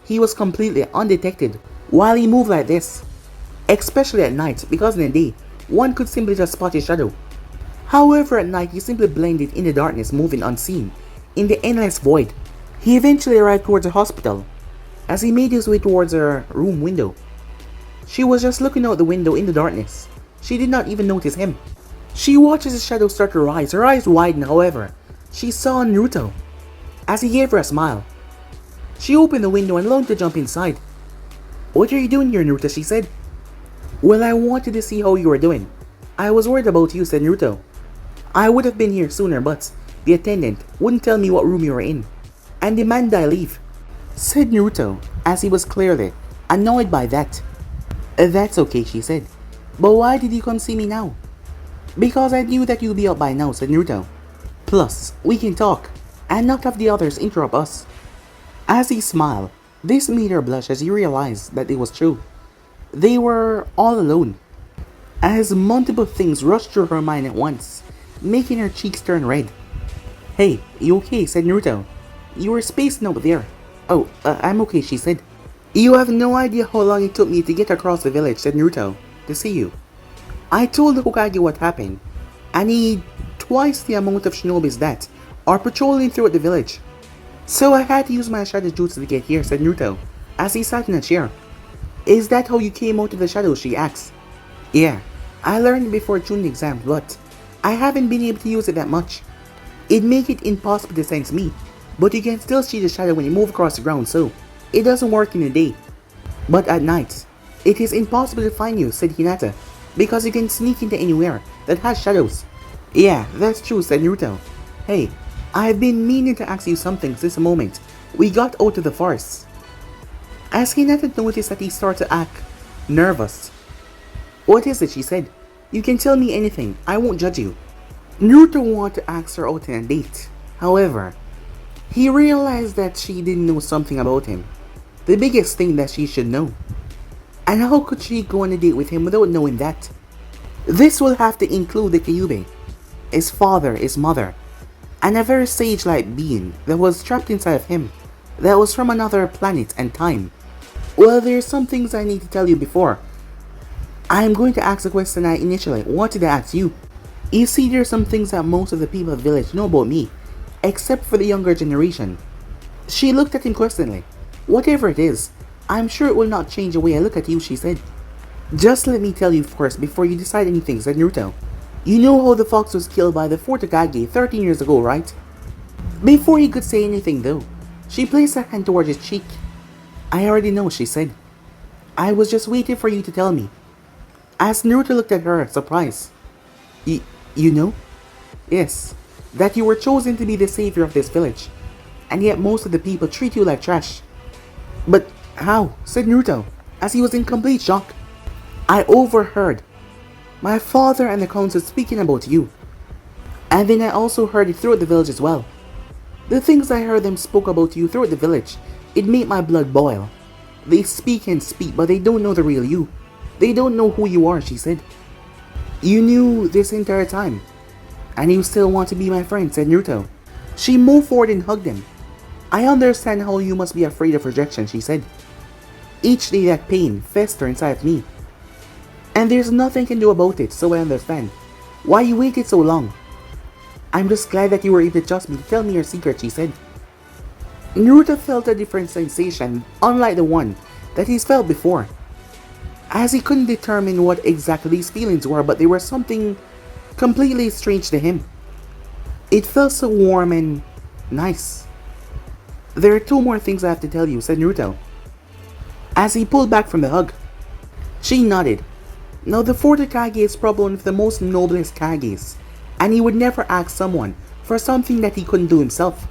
he was completely undetected while he moved like this. Especially at night, because in the day, one could simply just spot his shadow. However, at night he simply blended in the darkness, moving unseen in the endless void. He eventually arrived towards the hospital. As he made his way towards her room window, she was just looking out the window in the darkness. She did not even notice him. She watches his shadow start to rise. Her eyes widened, however. She saw Naruto. As he gave her a smile, she opened the window and longed to jump inside. What are you doing here, Naruto? She said. Well, I wanted to see how you were doing. I was worried about you, said Naruto. I would have been here sooner, but the attendant wouldn't tell me what room you were in, and demanded I leave, said Naruto, as he was clearly annoyed by that. That's okay, she said. But why did you come see me now? Because I knew that you'd be up by now, said Naruto. Plus, we can talk, and not have the others interrupt us. As he smiled, this made her blush as he realized that it was true. They were all alone, as multiple things rushed through her mind at once, making her cheeks turn red. Hey, you okay? Said Naruto. You were spacing out there. Oh, I'm okay, she said. You have no idea how long it took me to get across the village, said Naruto, to see you. I told the Hokage what happened. I need twice the amount of shinobis that are patrolling throughout the village. So I had to use my shadow jutsu to get here, said Naruto, as he sat in a chair. Is that how you came out of the shadows? She asked. Yeah, I learned it before Chunin exam, but I haven't been able to use it that much. It makes it impossible to sense me, but you can still see the shadow when you move across the ground, so it doesn't work in the day. But at night, it is impossible to find you, said Hinata, because you can sneak into anywhere that has shadows. Yeah, that's true, said Naruto. Hey, I've been meaning to ask you something since the moment we got out of the forest. As Hinata noticed that he started to act nervous. What is it? She said. You can tell me anything, I won't judge you. Naruto wanted to ask her out on a date. However, he realized that she didn't know something about him. The biggest thing that she should know. And how could she go on a date with him without knowing that? This will have to include the Kyuubi, his father, his mother, and a very sage-like being that was trapped inside of him, that was from another planet and time. Well, there's some things I need to tell you before. I'm going to ask a question I initially wanted to ask you. You see, there's some things that most of the people of the village know about me, except for the younger generation. She looked at him questioningly. Whatever it is, I'm sure it will not change the way I look at you, she said. Just let me tell you first before you decide anything, said Naruto. You know how the fox was killed by the fourth Hokage 13 years ago, right? Before he could say anything though, she placed her hand towards his cheek. I already know, she said. I was just waiting for you to tell me. As Naruto looked at her, surprised. You know? Yes, that you were chosen to be the savior of this village, and yet most of the people treat you like trash. But how? Said Naruto, as he was in complete shock. I overheard my father and the council speaking about you, and then I also heard it throughout the village as well. The things I heard them spoke about you throughout the village, it made my blood boil. They speak and speak, but they don't know the real you. They don't know who you are, she said. You knew this entire time, and you still want to be my friend, said Naruto. She moved forward and hugged him. I understand how you must be afraid of rejection, she said. Each day that pain festers inside me. And there's nothing I can do about it, so I understand why you waited so long. I'm just glad that you were able to trust me to tell me your secret, she said. Naruto felt a different sensation, unlike the one that he's felt before, as he couldn't determine what exactly these feelings were, but they were something completely strange to him. It felt so warm and nice. There are two more things I have to tell you, said Naruto, as he pulled back from the hug. She nodded. Now the fourth Hokage is probably one of the most noblest Kages, and he would never ask someone for something that he couldn't do himself.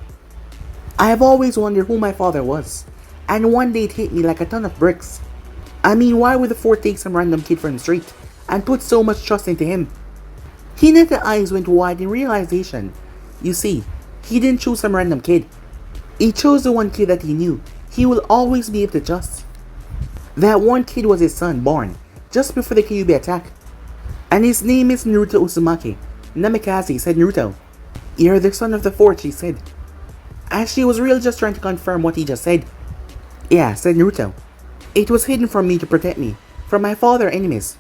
I have always wondered who my father was, and one day it hit me like a ton of bricks. I mean, why would the fourth take some random kid from the street and put so much trust into him? Hinata's eyes went wide in realization. You see, he didn't choose some random kid. He chose the one kid that he knew he will always be able to trust. That one kid was his son, born just before the Kyuubi attack. And his name is Naruto Uzumaki. Namikaze, said Naruto. You're the son of the fourth, she said, as she was really just trying to confirm what he just said. Yeah, said Naruto. It was hidden from me to protect me from my father's enemies.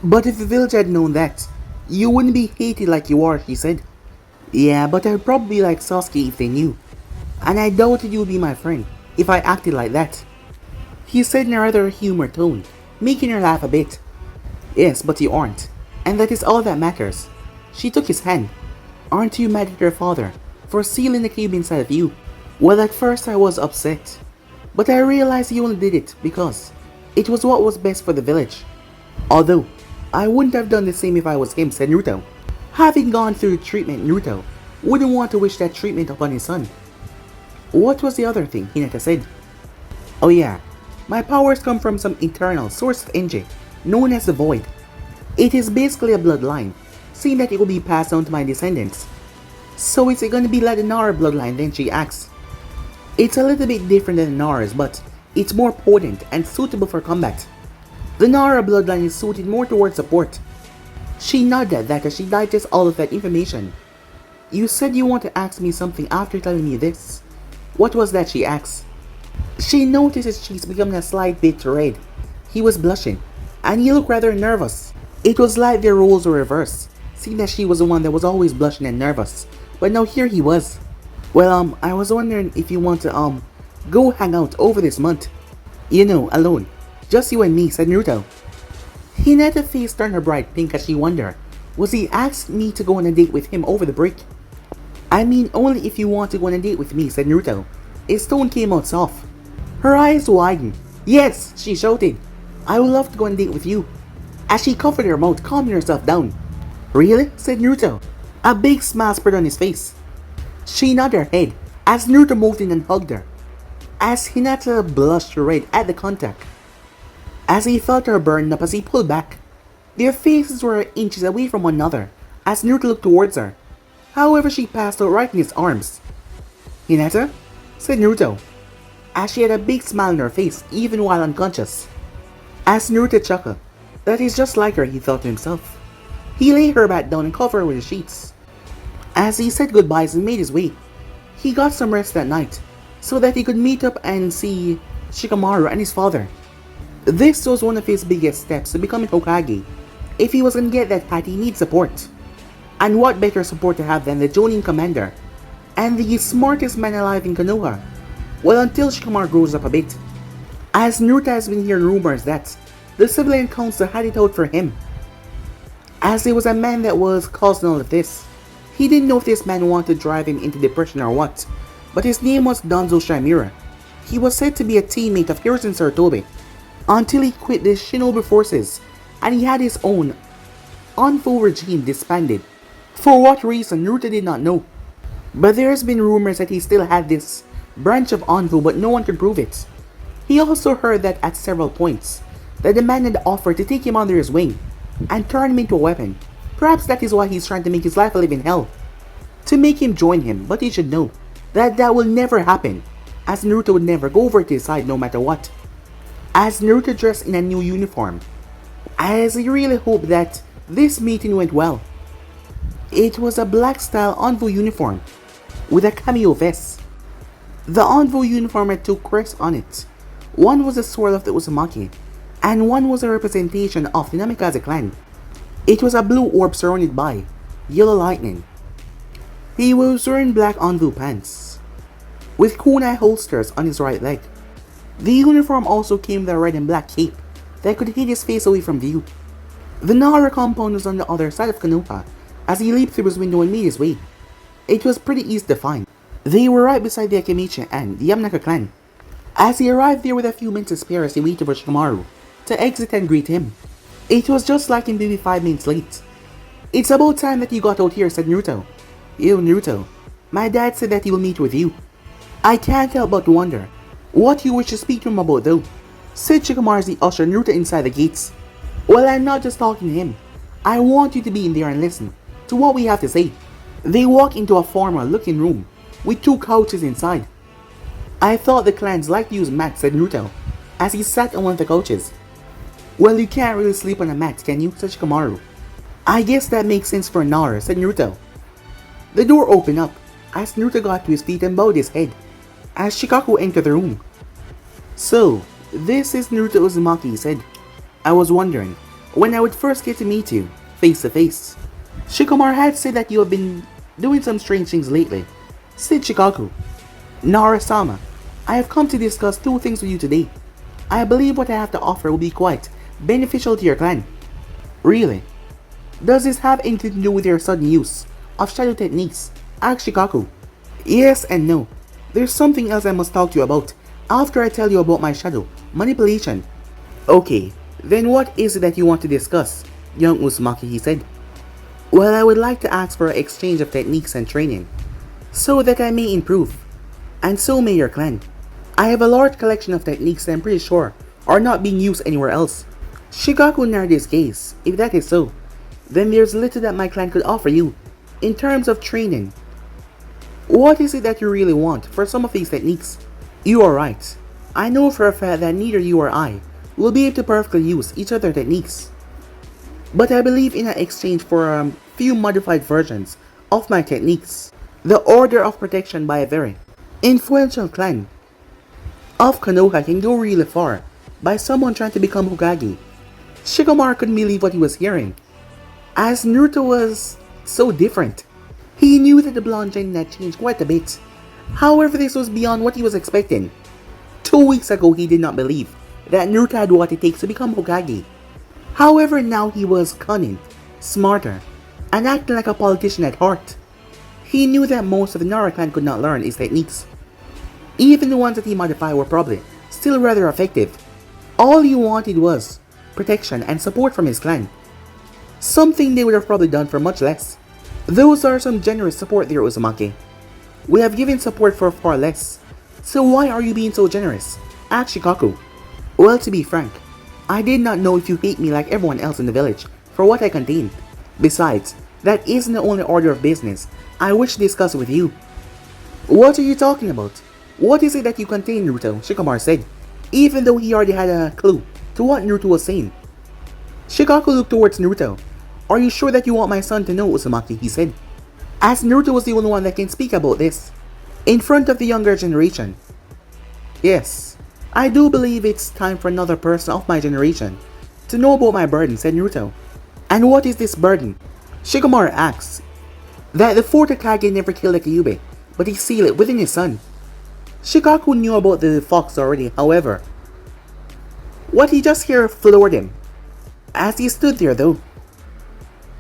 But if the village had known that, you wouldn't be hated like you are, she said. Yeah, but I'd probably be like Sasuke if they knew. And I doubted you would be my friend if I acted like that. He said in a rather humor tone, making her laugh a bit. Yes, but you aren't, and that is all that matters. She took his hand. Aren't you mad at your father for sealing the Kyuubi inside of you? Well, at first I was upset, but I realized he only did it because it was what was best for the village. Although, I wouldn't have done the same if I was him, said Naruto. Having gone through the treatment, Naruto wouldn't want to wish that treatment upon his son. What was the other thing? Hinata said. Oh yeah, my powers come from some internal source of energy known as the Void. It is basically a bloodline, seeing that it will be passed down to my descendants. So is it going to be like the Nara bloodline then, she asks. It's a little bit different than the Nara's, but it's more potent and suitable for combat. The Nara bloodline is suited more towards support. She nodded at that as she digests all of that information. You said you want to ask me something after telling me this. What was that, she asks. She noticed his cheeks becoming a slight bit red. He was blushing, and he looked rather nervous. It was like their roles were reversed, seeing that she was the one that was always blushing and nervous, but now here he was. Well, I was wondering if you want to, go hang out over this month. You know, alone. Just you and me, said Naruto. Hinata's face turned her bright pink as she wondered, was he asking me to go on a date with him over the break? I mean, only if you want to go on a date with me, said Naruto. His tone came out soft. Her eyes widened. Yes, she shouted. I would love to go on a date with you. As she covered her mouth, calming herself down. Really? Said Naruto. A big smile spread on his face. She nodded her head as Naruto moved in and hugged her, as Hinata blushed red at the contact. As he felt her burn up as he pulled back, their faces were inches away from one another as Naruto looked towards her. However, she passed out right in his arms. Hinata? Said Naruto, as she had a big smile on her face even while unconscious. As Naruto chuckled, that is just like her, he thought to himself. He laid her back down and covered her with the sheets. As he said goodbyes and made his way, he got some rest that night so that he could meet up and see Shikamaru and his father. This was one of his biggest steps to becoming Hokage. If he was gonna get that hat, he needs support. And what better support to have than the Jonin commander? and the smartest man alive in Konoha. Well, until Shikamaru grows up a bit. As Naruto has been hearing rumors that the civilian council had it out for him. As there was a man that was causing all of this. He didn't know if this man wanted to drive him into depression or what, but his name was Danzo Shamira. He was said to be a teammate of Hiruzen Sarutobi until he quit the Shinobi forces and he had his own Anfu regime disbanded. For what reason, Naruto did not know. But there has been rumors that he still had this branch of Anfu, but no one could prove it. He also heard that at several points, that the man had offered to take him under his wing and turn him into a weapon. Perhaps that is why he's trying to make his life a living hell. To make him join him, but he should know that that will never happen, as Naruto would never go over to his side no matter what. As Naruto dressed in a new uniform, as he really hoped that this meeting went well. It was a black style Anvu uniform with a cameo vest. The Anvu uniform had two crests on it. One was a sword of the Uzumaki, and one was a representation of the Namikaze clan. It was a blue orb surrounded by yellow lightning. He was wearing black Anvu pants, with kunai holsters on his right leg. The uniform also came with a red and black cape that could hid his face away from view. The Nara compound was on the other side of Konoha as he leaped through his window and made his way. It was pretty easy to find. They were right beside the Akemichi and the Yamanaka clan. As he arrived there with a few minutes to spare as he waited for Shikamaru to exit and greet him. It was just like him to be 5 minutes late. "It's about time that you got out here," said Naruto. "Yo, Naruto, my dad said that he will meet with you. I can't help but wonder what you wish to speak to him about though," said Shikamaru as he ushered Naruto inside the gates. "Well, I'm not just talking to him. I want you to be in there and listen to what we have to say." They walked into a formal looking room with 2 couches inside. "I thought the clans liked to use mats," said Naruto as he sat on one of the couches. "Well, you can't really sleep on a mat, can you?" said Shikamaru. "I guess that makes sense for Nara," said Naruto. The door opened up as Naruto got to his feet and bowed his head as Shikaku entered the room. "So, this is Naruto Uzumaki," he said. "I was wondering when I would first get to meet you, face to face." "Shikamaru had said that you have been doing some strange things lately," said Shikaku. "Nara-sama, I have come to discuss 2 things with you today. I believe what I have to offer will be quite beneficial to your clan." "Really? Does this have anything to do with your sudden use of shadow techniques?" asked Shikaku. "Yes and no. There's something else I must talk to you about after I tell you about my shadow manipulation." "Okay, then what is it that you want to discuss, young Uzumaki?" he said. "Well, I would like to ask for an exchange of techniques and training, so that I may improve, and so may your clan. I have a large collection of techniques that I'm pretty sure are not being used anywhere else." Shikaku narrowed his gaze. "If that is so, then there's little that my clan could offer you in terms of training. What is it that you really want for some of these techniques?" "You are right. I know for a fact that neither you or I will be able to perfectly use each other's techniques. But I believe in an exchange for a few modified versions of my techniques. The Order of Protection by a very influential clan of Konoha can go really far by someone trying to become Hokage." Shikamaru couldn't believe what he was hearing, as Naruto was so different. He knew that the blonde gentleman had changed quite a bit. However, this was beyond what he was expecting. 2 weeks ago, he did not believe that Naruto had what it takes to become Hokage. However, now he was cunning, smarter, and acting like a politician at heart. He knew that most of the Nara clan could not learn his techniques. Even the ones that he modified were probably still rather effective. All he wanted was protection and support from his clan. Something they would have probably done for much less. "Those are some generous support there, Uzumaki. We have given support for far less. So why are you being so generous?" asked Shikaku. "Well, to be frank, I did not know if you hate me like everyone else in the village for what I contain. Besides, that isn't the only order of business I wish to discuss with you." "What are you talking about? What is it that you contain, Naruto?" Shikamaru said, even though he already had a clue to what Naruto was saying. Shikaku looked towards Naruto. "Are you sure that you want my son to know, Uzumaki?" he said, as Naruto was the only one that can speak about this in front of the younger generation. "Yes, I do believe it's time for another person of my generation to know about my burden," said Naruto. "And what is this burden?" Shikamaru asked. "That the 4th Hokage never killed a Kyuubi but he sealed it within his son. Shikaku knew about the fox already, however. What he just heard floored him. As he stood there though.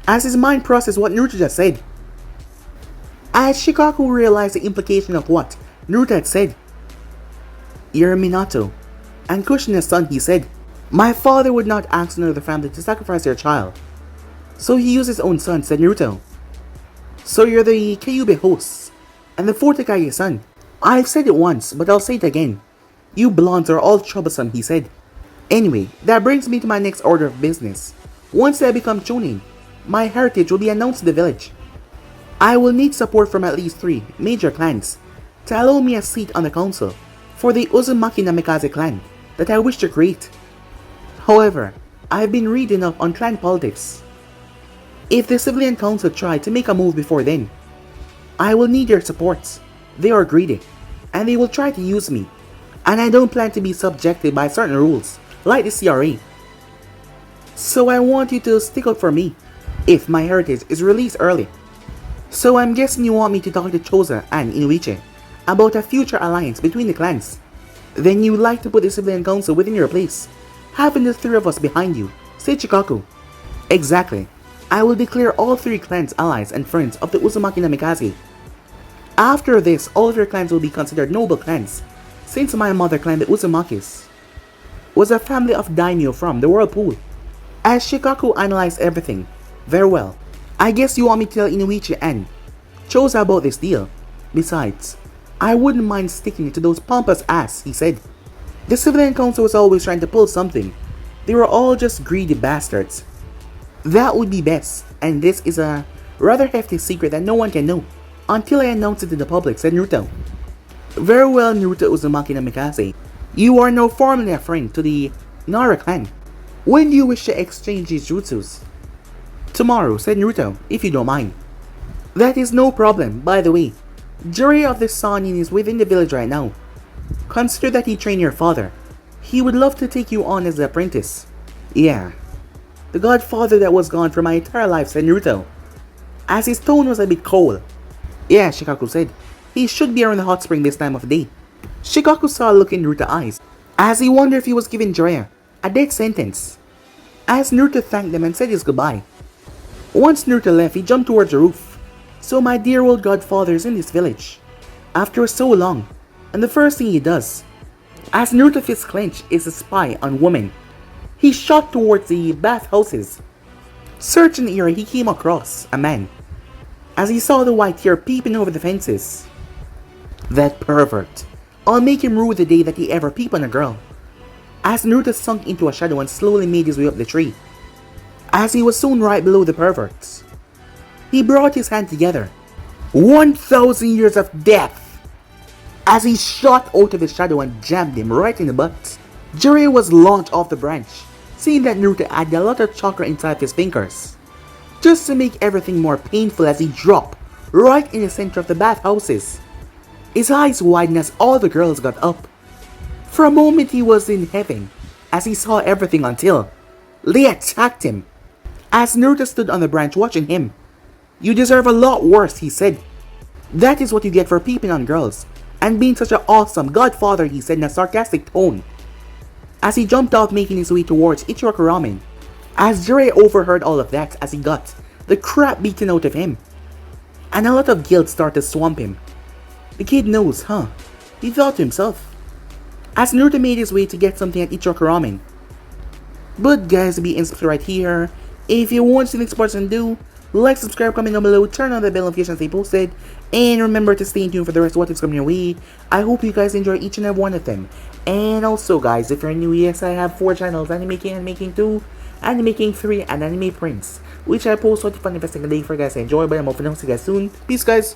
As his mind processed what Naruto just said. As Shikaku realized the implication of what Naruto had said. You're Minato, and Kushina's son, he said. My father would not ask another family to sacrifice their child. So he used his own son, said Naruto. So you're the Kyuubi host, and the Fortakage's son. I've said it once, but I'll say it again. You blondes are all troublesome, he said. Anyway, that brings me to my next order of business. Once I become Chunin, my heritage will be announced to the village. I will need support from at least 3 major clans to allow me a seat on the council for the Uzumaki Namikaze clan that I wish to create. However, I've been reading up on clan politics. If the civilian council try to make a move before then, I will need their support. They are greedy, and they will try to use me, and I don't plan to be subjected by certain rules, like the CRA. So I want you to stick up for me, if my heritage is released early. So I'm guessing you want me to talk to Choza and Inuichi about a future alliance between the clans. Then you'd like to put the civilian council within your place, having the 3 of us behind you, said Shikaku. Exactly. I will declare all 3 clans allies and friends of the Uzumaki Namikaze. After this, all of your clans will be considered noble clans, since my mother clan, the Uzumakis, was a family of daimyo from the Whirlpool. As Shikaku analyzed everything, very well. I guess you want me to tell Inuichi and Choza about this deal. Besides, I wouldn't mind sticking it to those pompous ass, he said. The civilian council was always trying to pull something. They were all just greedy bastards. That would be best, and this is a rather hefty secret that no one can know until I announce it to the public, said Naruto. Very well, Naruto Uzumaki Namikaze. You are now formally a friend to the Nara clan. When do you wish to exchange these jutsus? Tomorrow, said Naruto, if you don't mind. That is no problem, by the way. Jiraiya of the Sannin is within the village right now. Consider that he trained your father. He would love to take you on as an apprentice. Yeah. The godfather that was gone for my entire life, said Naruto, as his tone was a bit cold. Yeah, Shikaku said. He should be around the hot spring this time of day. Shikaku saw a look in Naruto's eyes, as he wondered if he was giving Jiraiya a death sentence. As Naruto thanked them and said his goodbye. Once Naruto left, he jumped towards the roof. So my dear old godfather is in this village, after so long, and the first thing he does, as Naruto fist clenched, is to spy on women. He shot towards the bathhouses. Searching the area, he came across a man, as he saw the white hair peeping over the fences. That pervert. I'll make him rue the day that he ever peeped on a girl. As Naruto sunk into a shadow and slowly made his way up the tree. As he was soon right below the perverts, he brought his hand together. 1,000 years of death! As he shot out of his shadow and jammed him right in the butt. Jiraiya was launched off the branch, seeing that Naruto had a lot of chakra inside his fingers, just to make everything more painful as he dropped right in the center of the bathhouses. His eyes widened as all the girls got up. For a moment he was in heaven, as he saw everything until they attacked him. As Naruto stood on the branch watching him. You deserve a lot worse, he said. That is what you get for peeping on girls, and being such an awesome godfather, he said in a sarcastic tone. As he jumped off, making his way towards Ichiraku Ramen. As Jiraiya overheard all of that, as he got the crap beaten out of him, and a lot of guilt started to swamp him. The kid knows, huh? He thought to himself. As Naruto made his way to get something at Ichiraku Ramen. But guys, be instant right here. If you want to see the next part and do, like, subscribe, comment down below, turn on the bell notifications they posted, and remember to stay tuned for the rest of what is coming your way. I hope you guys enjoy each and every one of them. And also guys, if you're new, yes, I have 4 channels, Anime King, Anime King 2, Anime King 3, and Anime Prince, which I post 25 every single day for you guys to enjoy, but I'm hoping to see you guys soon. Peace guys!